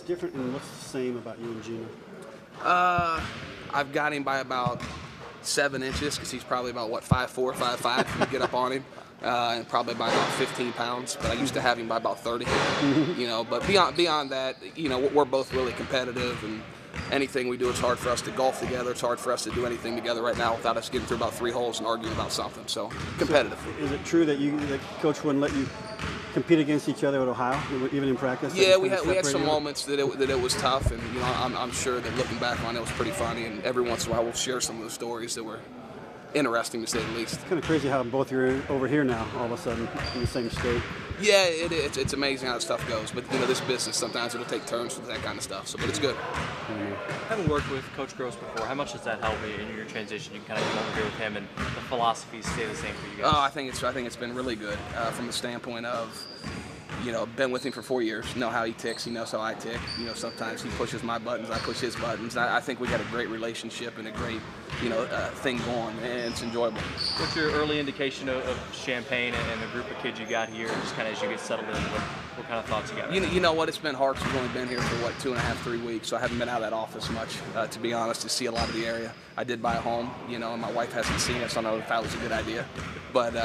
different and what's the same about you and Gino? I've got him by about 7 inches because he's probably about, what, 5'4", 5'5", if you get up on him. And probably by about 15 pounds, but I used to have him by about 30. But beyond that, we're both really competitive, and anything we do, it's hard for us to golf together. It's hard for us to do anything together right now without us getting through about 3 holes and arguing about something. So competitive. So is it true that Coach wouldn't let you compete against each other at Ohio, even in practice? Yeah, we had some moments that it was tough, and I'm sure that looking back on it was pretty funny. And every once in a while, we'll share some of the stories that were interesting, to say the least. It's kind of crazy how both you're over here now, all of a sudden, in the same state. Yeah, it's amazing how stuff goes. But this business, sometimes it'll take turns with that kind of stuff. But it's good. Having worked with Coach Gross before, how much does that help you in your transition? You kind of come over here with him, and the philosophies stay the same for you guys. Oh, I think it's been really good from the standpoint of, been with him for 4 years, know how he ticks, he knows how I tick. Sometimes he pushes my buttons, I push his buttons. I think we got a great relationship and a great, thing going, and it's enjoyable. What's your early indication of Champaign and the group of kids you got here, just kind of as you get settled in, what kind of thoughts you got? You know what, it's been hard because we've only been here for, 2.5, 3 weeks, so I haven't been out of that office much, to be honest, to see a lot of the area. I did buy a home, and my wife hasn't seen it, so I don't know if that was a good idea. But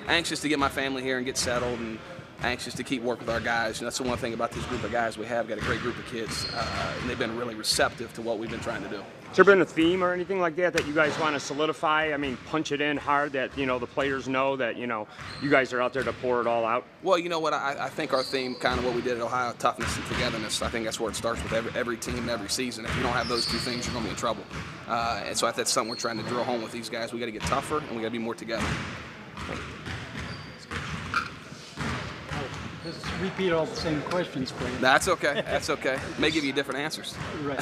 anxious to get my family here and get settled, and anxious to keep working with our guys. And that's the one thing about this group of guys we have. Got a great group of kids, and they've been really receptive to what we've been trying to do. Has there been a theme or anything like that you guys want to solidify? I mean, punch it in hard that, the players know that, you guys are out there to pour it all out? Well, you know what, I think our theme, kind of what we did at Ohio, toughness and togetherness, I think that's where it starts with every team and every season. If you don't have those two things, you're going to be in trouble. And so I think that's something we're trying to drill home with these guys. We got to get tougher, and we got to be more together. Just repeat all the same questions for you. That's okay. That's okay. May give you different answers. Right.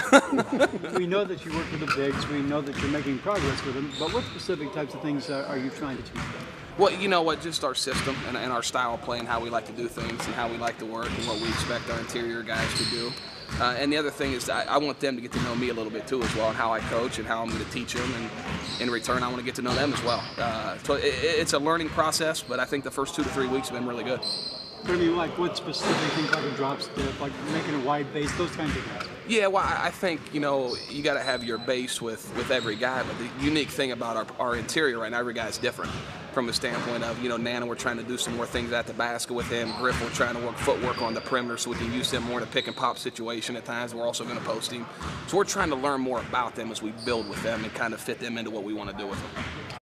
We know that you work with the bigs. We know that you're making progress with them. But what specific types of things are you trying to teach them? Well, you know what? Just our system and our style of play and how we like to do things and how we like to work and what we expect our interior guys to do. And the other thing is I want them to get to know me a little bit too as well, and how I coach and how I'm going to teach them. And in return, I want to get to know them as well. So it's a learning process, but I think the first 2 to 3 weeks have been really good. But I mean, like what specific things, like a drop step, like making a wide base, those kinds of things? Yeah, well, I think, you got to have your base with every guy. But the unique thing about our interior right now, every guy's different from the standpoint of, Nana, we're trying to do some more things at the basket with him. Griff, we're trying to work footwork on the perimeter so we can use him more in a pick and pop situation at times. We're also going to post him. So we're trying to learn more about them as we build with them and kind of fit them into what we want to do with them.